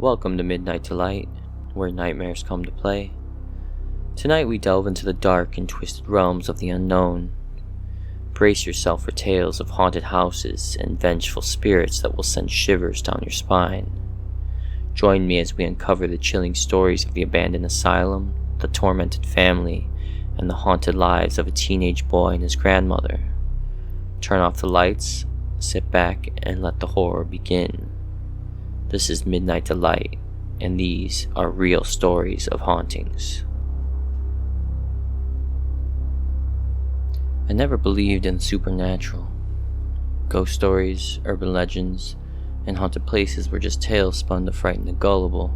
Welcome to Midnight Delight, where nightmares come to play. Tonight we delve into the dark and twisted realms of the unknown. Brace yourself for tales of haunted houses and vengeful spirits that will send shivers down your spine. Join me as we uncover the chilling stories of the abandoned asylum, the tormented family, and the haunted lives of a teenage boy and his grandmother. Turn off the lights, sit back, and let the horror begin. This is Midnight Delight, and these are real stories of hauntings. I never believed in the supernatural. Ghost stories, urban legends, and haunted places were just tales spun to frighten the gullible.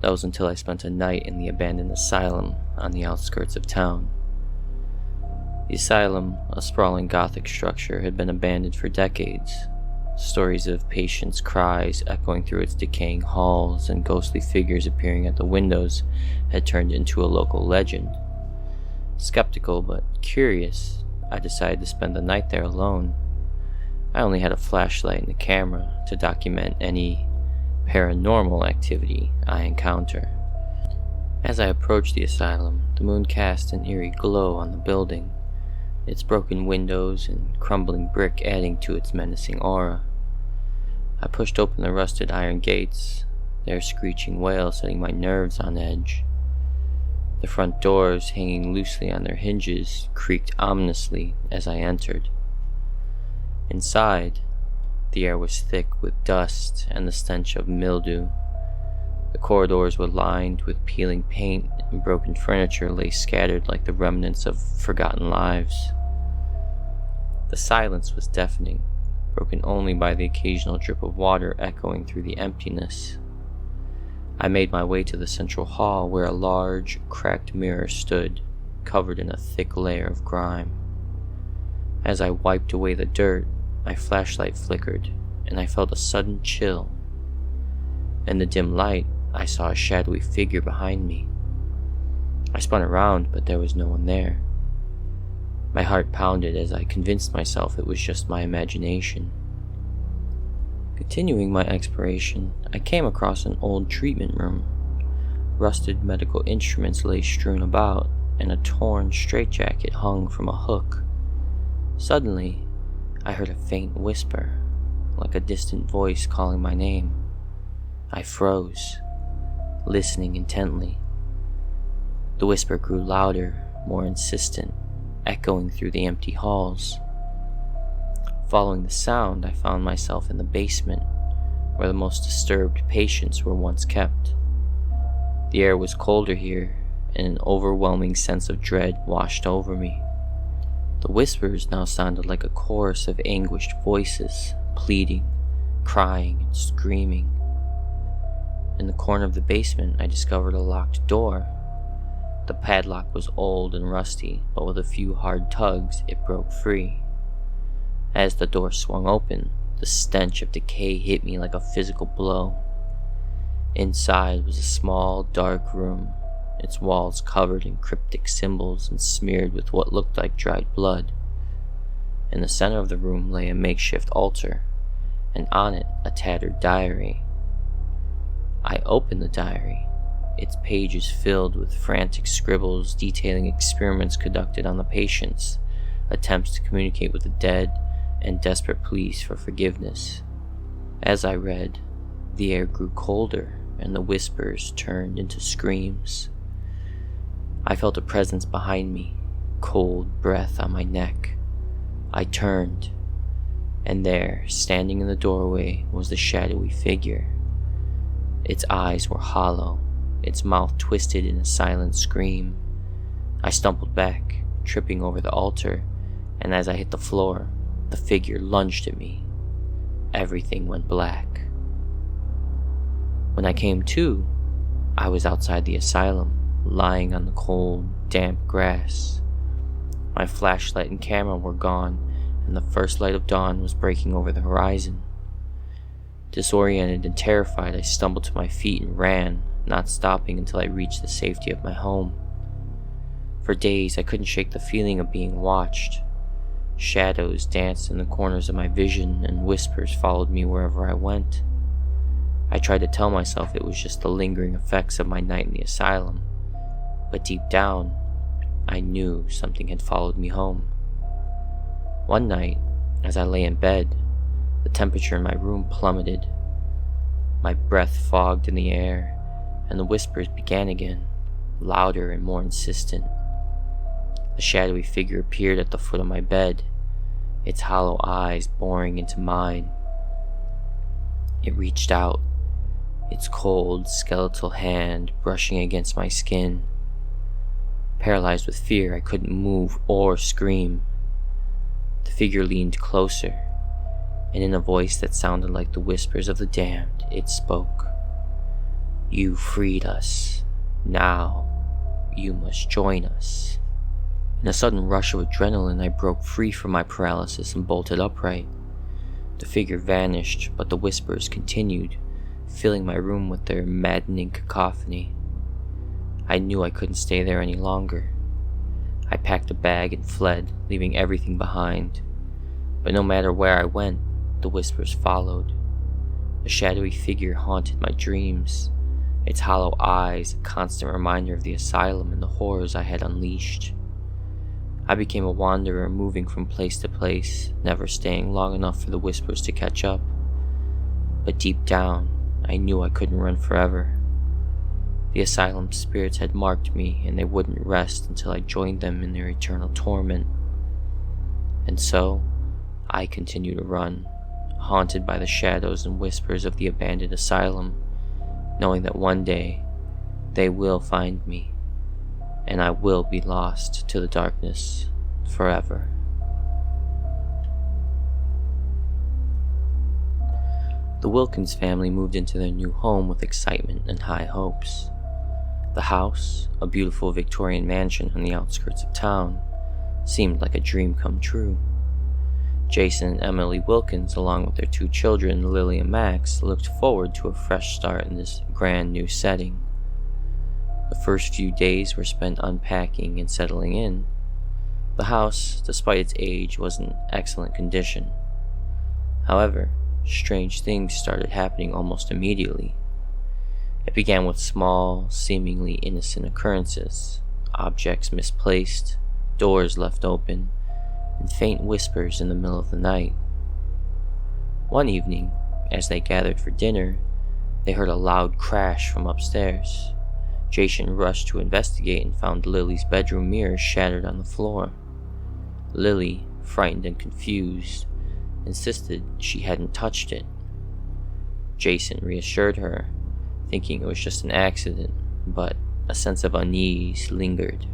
That was until I spent a night in the abandoned asylum on the outskirts of town. The asylum, a sprawling Gothic structure, had been abandoned for decades. Stories of patients' cries echoing through its decaying halls and ghostly figures appearing at the windows had turned into a local legend. Skeptical but curious, I decided to spend the night there alone. I only had a flashlight and a camera to document any paranormal activity I encounter. As I approached the asylum, the moon cast an eerie glow on the building, its broken windows and crumbling brick adding to its menacing aura. I pushed open the rusted iron gates, their screeching wail setting my nerves on edge. The front doors, hanging loosely on their hinges, creaked ominously as I entered. Inside, the air was thick with dust and the stench of mildew. The corridors were lined with peeling paint, and broken furniture lay scattered like the remnants of forgotten lives. The silence was deafening, broken only by the occasional drip of water echoing through the emptiness. I made my way to the central hall where a large, cracked mirror stood, covered in a thick layer of grime. As I wiped away the dirt, my flashlight flickered, and I felt a sudden chill. In the dim light, I saw a shadowy figure behind me. I spun around, but there was no one there. My heart pounded as I convinced myself it was just my imagination. Continuing my exploration, I came across an old treatment room. Rusted medical instruments lay strewn about, and a torn straitjacket hung from a hook. Suddenly, I heard a faint whisper, like a distant voice calling my name. I froze, listening intently. The whisper grew louder, more insistent, echoing through the empty halls. Following the sound, I found myself in the basement, where the most disturbed patients were once kept. The air was colder here, and an overwhelming sense of dread washed over me. The whispers now sounded like a chorus of anguished voices, pleading, crying, and screaming. In the corner of the basement, I discovered a locked door. The padlock was old and rusty, but with a few hard tugs, it broke free. As the door swung open, the stench of decay hit me like a physical blow. Inside was a small, dark room, its walls covered in cryptic symbols and smeared with what looked like dried blood. In the center of the room lay a makeshift altar, and on it a tattered diary. I opened the diary, its pages filled with frantic scribbles detailing experiments conducted on the patients, attempts to communicate with the dead, and desperate pleas for forgiveness. As I read, the air grew colder, and the whispers turned into screams. I felt a presence behind me, cold breath on my neck. I turned, and there, standing in the doorway, was the shadowy figure. Its eyes were hollow, its mouth twisted in a silent scream. I stumbled back, tripping over the altar, and as I hit the floor, the figure lunged at me. Everything went black. When I came to, I was outside the asylum, lying on the cold, damp grass. My flashlight and camera were gone, and the first light of dawn was breaking over the horizon. Disoriented and terrified, I stumbled to my feet and ran, not stopping until I reached the safety of my home. For days, I couldn't shake the feeling of being watched. Shadows danced in the corners of my vision, and whispers followed me wherever I went. I I tried to tell myself it was just the lingering effects of my night in the asylum, but deep down, I knew something had followed me home. One night, as I lay in bed, the temperature in my room plummeted. My breath fogged in the air, and the whispers began again, louder and more insistent. A shadowy figure appeared at the foot of my bed, its hollow eyes boring into mine. It reached out, its cold, skeletal hand brushing against my skin. Paralyzed with fear, I couldn't move or scream. The figure leaned closer, and in a voice that sounded like the whispers of the damned, it spoke. "You freed us. Now, you must join us." In a sudden rush of adrenaline, I broke free from my paralysis and bolted upright. The figure vanished, but the whispers continued, filling my room with their maddening cacophony. I knew I couldn't stay there any longer. I packed a bag and fled, leaving everything behind. But no matter where I went, the whispers followed. The shadowy figure haunted my dreams, its hollow eyes a constant reminder of the asylum and the horrors I had unleashed. I became a wanderer, moving from place to place, never staying long enough for the whispers to catch up. But deep down, I knew I couldn't run forever. The asylum spirits had marked me, and they wouldn't rest until I joined them in their eternal torment. And so, I continued to run, haunted by the shadows and whispers of the abandoned asylum, knowing that one day, they will find me, and I will be lost to the darkness forever. The Wilkins family moved into their new home with excitement and high hopes. The house, a beautiful Victorian mansion on the outskirts of town, seemed like a dream come true. Jason and Emily Wilkins, along with their two children, Lily and Max, looked forward to a fresh start in this grand new setting. The first few days were spent unpacking and settling in. The house, despite its age, was in excellent condition. However, strange things started happening almost immediately. It began with small, seemingly innocent occurrences, objects misplaced, doors left open, and faint whispers in the middle of the night. One evening, as they gathered for dinner, they heard a loud crash from upstairs. Jason rushed to investigate and found Lily's bedroom mirror shattered on the floor. Lily, frightened and confused, insisted she hadn't touched it. Jason reassured her, thinking it was just an accident, but a sense of unease lingered.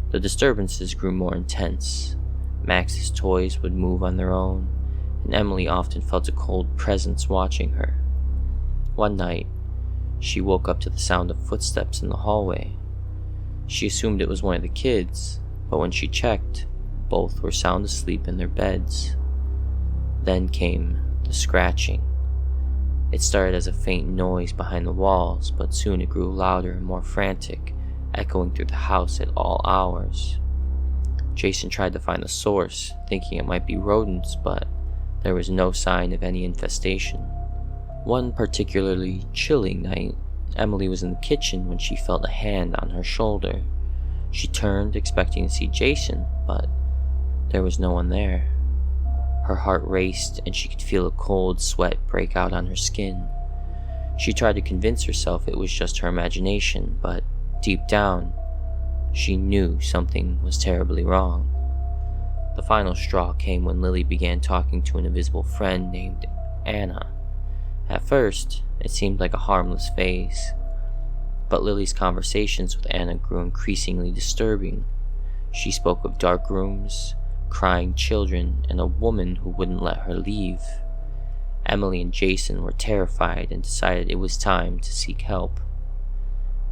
The disturbances grew more intense. Max's toys would move on their own, and Emily often felt a cold presence watching her. One night, she woke up to the sound of footsteps in the hallway. She assumed it was one of the kids, but when she checked, both were sound asleep in their beds. Then came the scratching. It started as a faint noise behind the walls, but soon it grew louder and more frantic, echoing through the house at all hours. Jason tried to find the source, thinking it might be rodents, but there was no sign of any infestation. One particularly chilling night, Emily was in the kitchen when she felt a hand on her shoulder. She turned, expecting to see Jason, but there was no one there. Her heart raced, and she could feel a cold sweat break out on her skin. She tried to convince herself it was just her imagination, but deep down, she knew something was terribly wrong. The final straw came when Lily began talking to an invisible friend named Anna. At first, it seemed like a harmless phase, but Lily's conversations with Anna grew increasingly disturbing. She spoke of dark rooms, crying children, and a woman who wouldn't let her leave. Emily and Jason were terrified and decided it was time to seek help.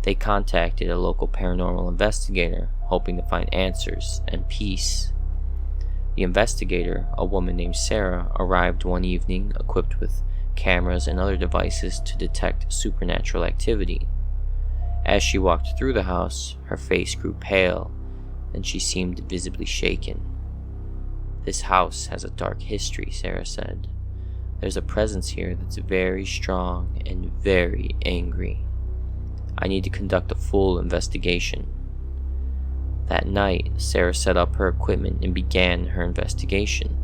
They contacted a local paranormal investigator, hoping to find answers and peace. The investigator, a woman named Sarah, arrived one evening equipped with cameras and other devices to detect supernatural activity. As she walked through the house, her face grew pale, and she seemed visibly shaken. "This house has a dark history," Sarah said. There's a presence here that's very strong and very angry. I need to conduct a full investigation." That night, Sarah set up her equipment and began her investigation.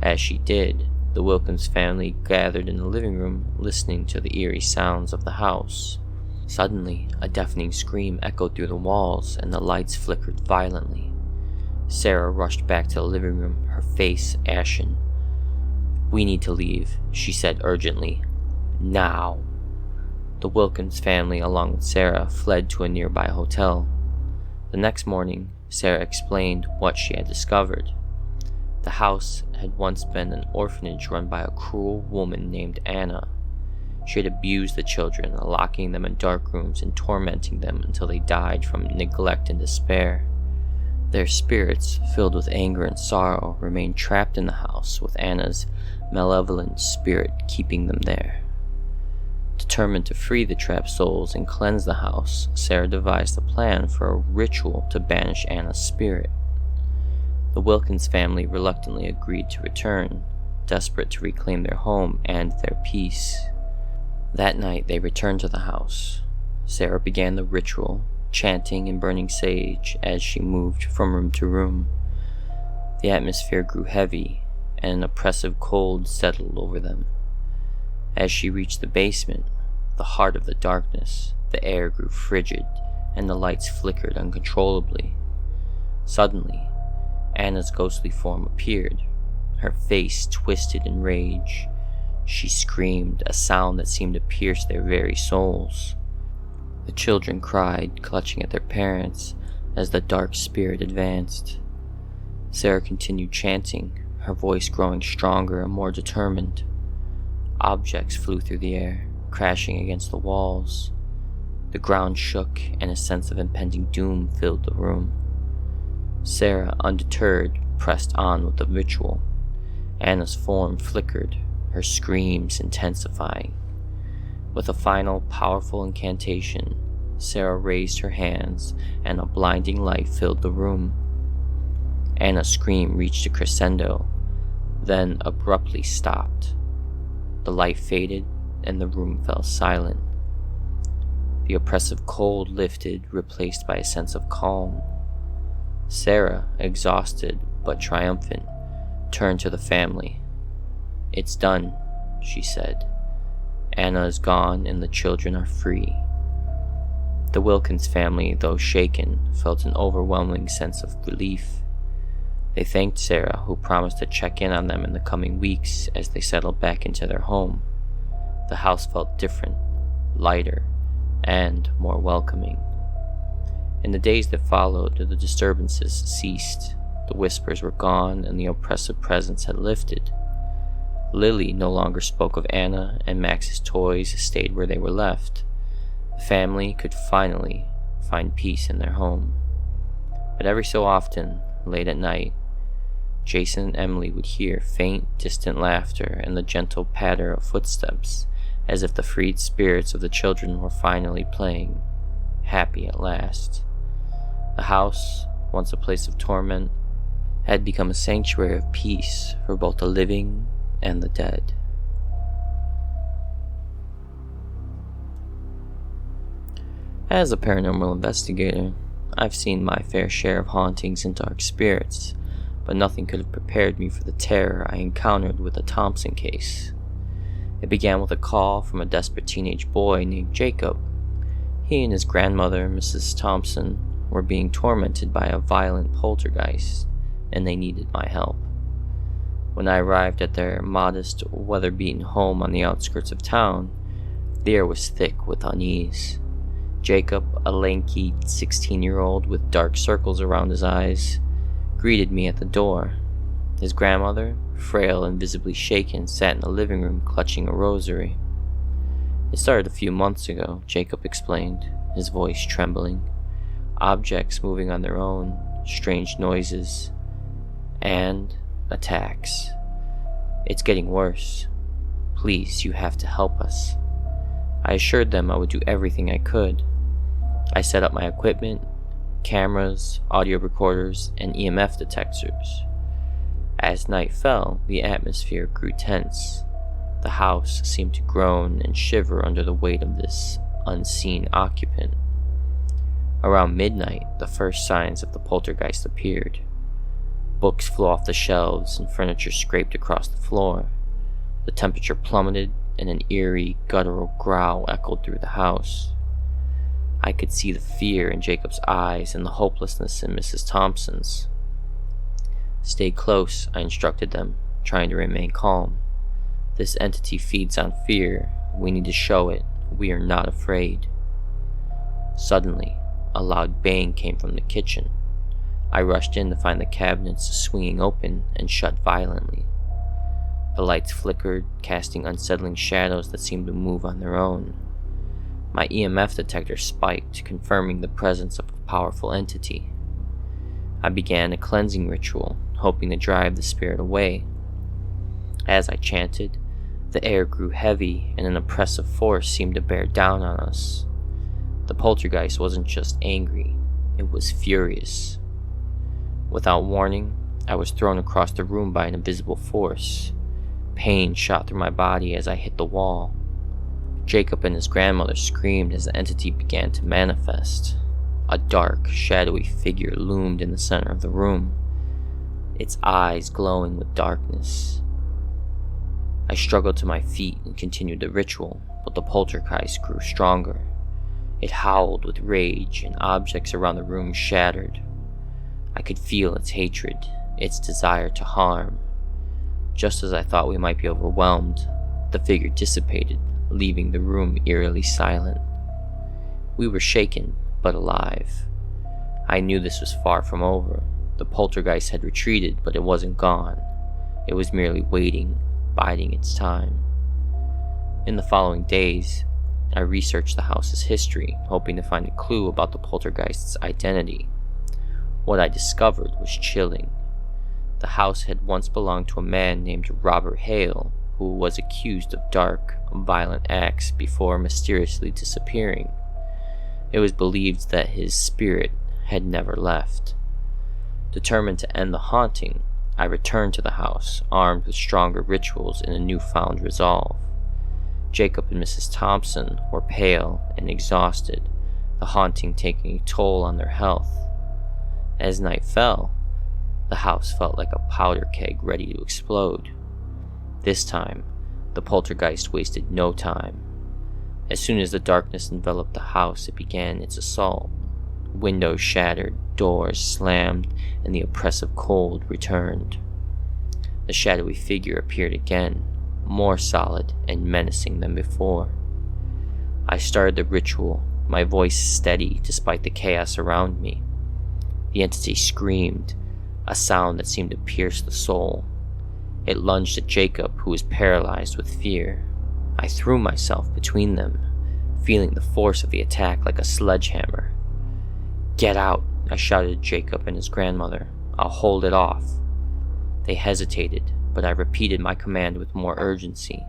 As she did, the Wilkins family gathered in the living room, listening to the eerie sounds of the house. Suddenly, a deafening scream echoed through the walls, and the lights flickered violently. Sarah rushed back to the living room, her face ashen. "We need to leave," she said urgently. "Now." The Wilkins family, along with Sarah, fled to a nearby hotel. The next morning, Sarah explained what she had discovered. The house had once been an orphanage run by a cruel woman named Anna. She had abused the children, locking them in dark rooms and tormenting them until they died from neglect and despair. Their spirits, filled with anger and sorrow, remained trapped in the house, with Anna's malevolent spirit keeping them there. Determined to free the trapped souls and cleanse the house, Sarah devised a plan for a ritual to banish Anna's spirit. The Wilkins family reluctantly agreed to return, desperate to reclaim their home and their peace. That night they returned to the house. Sarah began the ritual, chanting and burning sage as she moved from room to room. The atmosphere grew heavy, and an oppressive cold settled over them. As she reached the basement, the heart of the darkness, the air grew frigid, and the lights flickered uncontrollably. Suddenly, Anna's ghostly form appeared, her face twisted in rage. She screamed, a sound that seemed to pierce their very souls. The children cried, clutching at their parents, as the dark spirit advanced. Sarah continued chanting, her voice growing stronger and more determined. Objects flew through the air, crashing against the walls. The ground shook, and a sense of impending doom filled the room. Sarah, undeterred, pressed on with the ritual. Anna's form flickered, her screams intensifying. With a final, powerful incantation, Sarah raised her hands, and a blinding light filled the room. Anna's scream reached a crescendo, then abruptly stopped. The light faded, and the room fell silent. The oppressive cold lifted, replaced by a sense of calm. Sarah, exhausted but triumphant, turned to the family. "It's done," she said. "Anna is gone, and the children are free." The Wilkins family, though shaken, felt an overwhelming sense of relief. They thanked Sarah, who promised to check in on them in the coming weeks as they settled back into their home. The house felt different, lighter, and more welcoming. In the days that followed, the disturbances ceased. The whispers were gone, and the oppressive presence had lifted. Lily no longer spoke of Anna, and Max's toys stayed where they were left. The family could finally find peace in their home. But every so often, late at night, Jason and Emily would hear faint, distant laughter and the gentle patter of footsteps, as if the freed spirits of the children were finally playing, happy at last. The house, once a place of torment, had become a sanctuary of peace for both the living and the dead. As a paranormal investigator, I've seen my fair share of hauntings and dark spirits, but nothing could have prepared me for the terror I encountered with the Thompson case. It began with a call from a desperate teenage boy named Jacob. He and his grandmother, Mrs. Thompson, were being tormented by a violent poltergeist, and they needed my help. When I arrived at their modest, weather-beaten home on the outskirts of town, the air was thick with unease. Jacob, a lanky 16-year-old with dark circles around his eyes, greeted me at the door. His grandmother, frail and visibly shaken, sat in the living room clutching a rosary. "It started a few months ago," Jacob explained, his voice trembling. "Objects moving on their own, strange noises, and attacks. It's getting worse. Please, you have to help us." I assured them I would do everything I could. I set up my equipment, cameras, audio recorders, and EMF detectors. As night fell, the atmosphere grew tense. The house seemed to groan and shiver under the weight of this unseen occupant. Around midnight, the first signs of the poltergeist appeared. Books flew off the shelves and furniture scraped across the floor. The temperature plummeted and an eerie, guttural growl echoed through the house. I could see the fear in Jacob's eyes and the hopelessness in Mrs. Thompson's. "Stay close," I instructed them, trying to remain calm. "This entity feeds on fear. We need to show it. We are not afraid." Suddenly, a loud bang came from the kitchen. I rushed in to find the cabinets swinging open and shut violently. The lights flickered, casting unsettling shadows that seemed to move on their own. My EMF detector spiked, confirming the presence of a powerful entity. I began a cleansing ritual, hoping to drive the spirit away. As I chanted, the air grew heavy and an oppressive force seemed to bear down on us. The poltergeist wasn't just angry, it was furious. Without warning, I was thrown across the room by an invisible force. Pain shot through my body as I hit the wall. Jacob and his grandmother screamed as the entity began to manifest. A dark, shadowy figure loomed in the center of the room, its eyes glowing with darkness. I struggled to my feet and continued the ritual, but the poltergeist grew stronger. It howled with rage, and objects around the room shattered. I could feel its hatred, its desire to harm. Just as I thought we might be overwhelmed, the figure dissipated, leaving the room eerily silent. We were shaken, but alive. I knew this was far from over. The poltergeist had retreated, but it wasn't gone. It was merely waiting, biding its time. In the following days, I researched the house's history, hoping to find a clue about the poltergeist's identity. What I discovered was chilling. The house had once belonged to a man named Robert Hale, who was accused of dark, violent acts before mysteriously disappearing. It was believed that his spirit had never left. Determined to end the haunting, I returned to the house, armed with stronger rituals and a newfound resolve. Jacob and Mrs. Thompson were pale and exhausted, the haunting taking a toll on their health. As night fell, the house felt like a powder keg ready to explode. This time, the poltergeist wasted no time. As soon as the darkness enveloped the house, it began its assault. Windows shattered, doors slammed, and the oppressive cold returned. The shadowy figure appeared again, more solid and menacing than before. I started the ritual, my voice steady despite the chaos around me. The entity screamed, a sound that seemed to pierce the soul. It lunged at Jacob, who was paralyzed with fear. I threw myself between them, feeling the force of the attack like a sledgehammer. "Get out," I shouted at Jacob and his grandmother. "I'll hold it off." They hesitated, but I repeated my command with more urgency.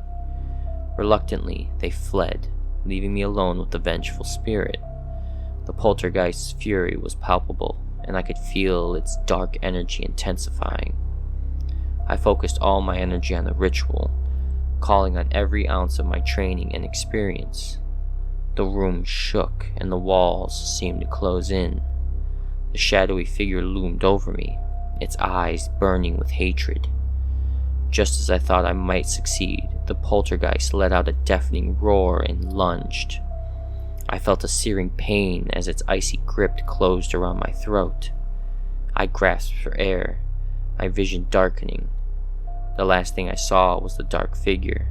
Reluctantly, they fled, leaving me alone with the vengeful spirit. The poltergeist's fury was palpable, and I could feel its dark energy intensifying. I focused all my energy on the ritual, calling on every ounce of my training and experience. The room shook, and the walls seemed to close in. The shadowy figure loomed over me, its eyes burning with hatred. Just as I thought I might succeed, the poltergeist let out a deafening roar and lunged. I felt a searing pain as its icy grip closed around my throat. I grasped for air, my vision darkening. The last thing I saw was the dark figure,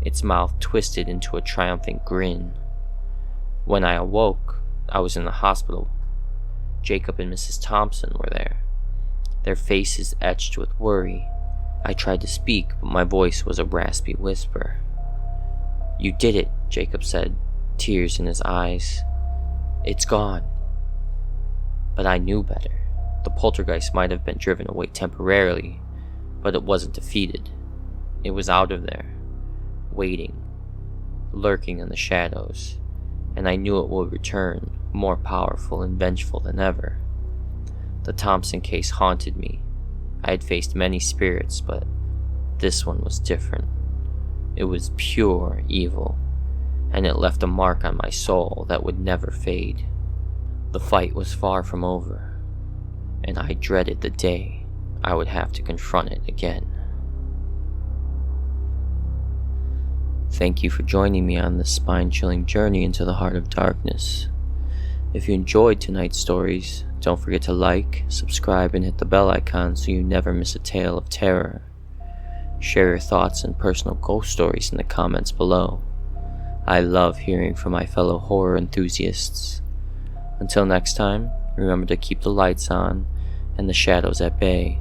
its mouth twisted into a triumphant grin. When I awoke, I was in the hospital. Jacob and Mrs. Thompson were there, their faces etched with worry. I tried to speak, but my voice was a raspy whisper. "You did it," Jacob said, tears in his eyes. "It's gone." But I knew better. The poltergeist might have been driven away temporarily, but it wasn't defeated. It was out of there, waiting, lurking in the shadows, and I knew it would return, more powerful and vengeful than ever. The Thompson case haunted me. I had faced many spirits, but this one was different. It was pure evil, and it left a mark on my soul that would never fade. The fight was far from over, and I dreaded the day I would have to confront it again. Thank you for joining me on this spine-chilling journey into the heart of darkness. If you enjoyed tonight's stories, don't forget to like, subscribe, and hit the bell icon so you never miss a tale of terror. Share your thoughts and personal ghost stories in the comments below. I love hearing from my fellow horror enthusiasts. Until next time, remember to keep the lights on and the shadows at bay.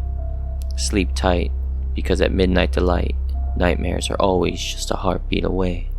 Sleep tight, because at midnight delight, nightmares are always just a heartbeat away.